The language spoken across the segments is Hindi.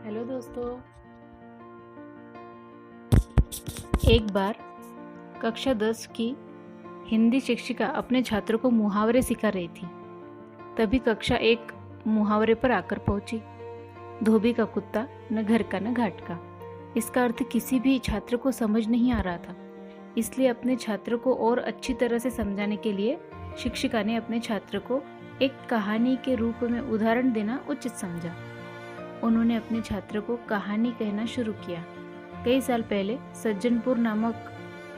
हेलो दोस्तों। एक बार कक्षा 10 की हिंदी शिक्षिका अपने छात्रों को मुहावरे सिखा रही थी। तभी कक्षा एक मुहावरे पर आकर पहुंची। धोबी का कुत्ता, न घर का न घाट का। इसका अर्थ किसी भी छात्र को समझ नहीं आ रहा था। इसलिए अपने छात्र को और अच्छी तरह से समझाने के लिए शिक्षिका ने अपने छात्र को एक कहानी के रूप में उदाहरण देना उचित समझा। उन्होंने अपने छात्र को कहानी कहना शुरू किया। कई साल पहले सज्जनपुर नामक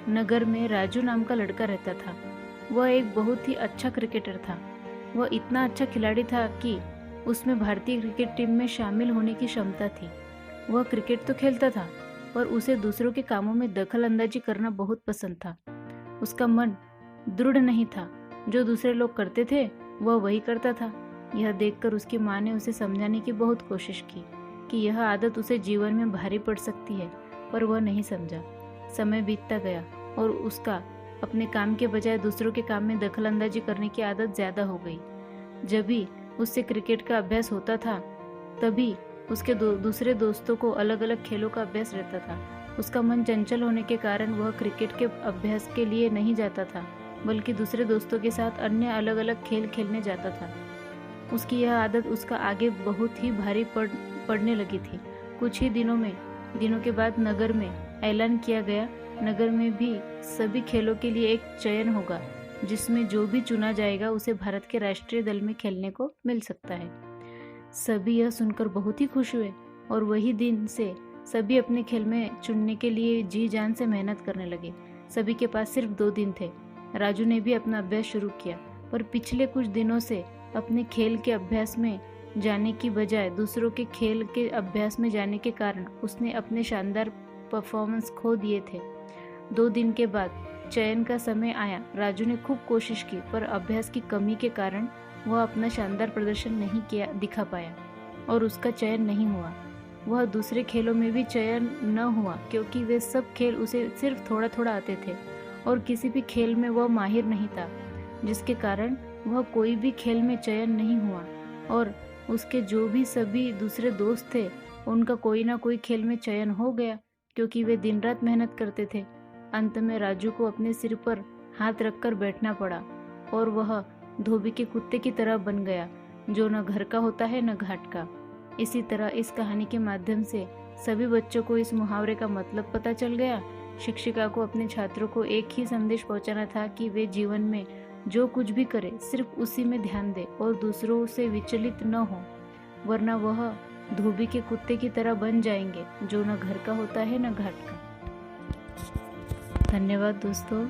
नगर में राजू नाम का लड़का रहता था। वह एक बहुत ही अच्छा क्रिकेटर था। वह इतना अच्छा खिलाड़ी था कि उसमें भारतीय क्रिकेट टीम में शामिल होने की क्षमता थी। वह क्रिकेट तो खेलता था, पर उसे दूसरों के कामों में दखल अंदाजी करना बहुत पसंद था। उसका मन दृढ़ नहीं था। जो दूसरे लोग करते थे वह वही करता था। यह देखकर उसकी माँ ने उसे समझाने की बहुत कोशिश की कि यह आदत उसे जीवन में भारी पड़ सकती है, पर वह नहीं समझा। समय बीतता गया और उसका अपने काम के बजाय दूसरों के काम में दखल अंदाजी करने की आदत ज्यादा हो गई। जब भी उससे क्रिकेट का अभ्यास होता था, तभी उसके दूसरे दोस्तों को अलग अलग खेलों का अभ्यास रहता था। उसका मन चंचल होने के कारण वह क्रिकेट के अभ्यास के लिए नहीं जाता था, बल्कि दूसरे दोस्तों के साथ अन्य अलग अलग खेल खेलने जाता था। उसकी यह आदत उसका आगे बहुत ही भारी पड़ने लगी थी। कुछ ही दिनों के बाद नगर में ऐलान किया गया। नगर में भी सभी खेलों के लिए एक चयन होगा, जिसमें जो भी चुना जाएगा उसे भारत के राष्ट्रीय दल में खेलने को मिल सकता है। सभी यह सुनकर बहुत ही खुश हुए और वही दिन से सभी अपने खेल में चुनने के लिए जी जान से मेहनत करने लगे। सभी के पास सिर्फ 2 दिन थे। राजू ने भी अपना अभ्यास शुरू किया, पर पिछले कुछ दिनों से अपने खेल के अभ्यास में जाने की बजाय दूसरों के खेल के अभ्यास में जाने के कारण उसने अपने शानदार परफॉर्मेंस खो दिए थे। 2 दिन के बाद चयन का समय आया। राजू ने खूब कोशिश की, पर अभ्यास की कमी के कारण वह अपना शानदार प्रदर्शन नहीं दिखा पाया और उसका चयन नहीं हुआ। वह दूसरे खेलों में भी चयन न हुआ, क्योंकि वे सब खेल उसे सिर्फ थोड़ा थोड़ा आते थे और किसी भी खेल में वह माहिर नहीं था, जिसके कारण वह कोई भी खेल में चयन नहीं हुआ। और उसके जो भी सभी दूसरे दोस्त थे, उनका कोई ना कोई खेल में चयन हो गया, क्योंकि वे दिन रात मेहनत करते थे। अंत में राजू को अपने सिर पर हाथ रखकर बैठना पड़ा और वह धोबी के कुत्ते की तरह बन गया, जो न घर का होता है न घाट का। इसी तरह इस कहानी के माध्यम से सभी बच्चों को इस मुहावरे का मतलब पता चल गया। शिक्षिका को अपने छात्रों को एक ही संदेश पहुंचाना था कि वे जीवन में जो कुछ भी करे सिर्फ उसी में ध्यान दे और दूसरों से विचलित न हो, वरना वह धोबी के कुत्ते की तरह बन जाएंगे, जो न घर का होता है न घाट का। धन्यवाद दोस्तों।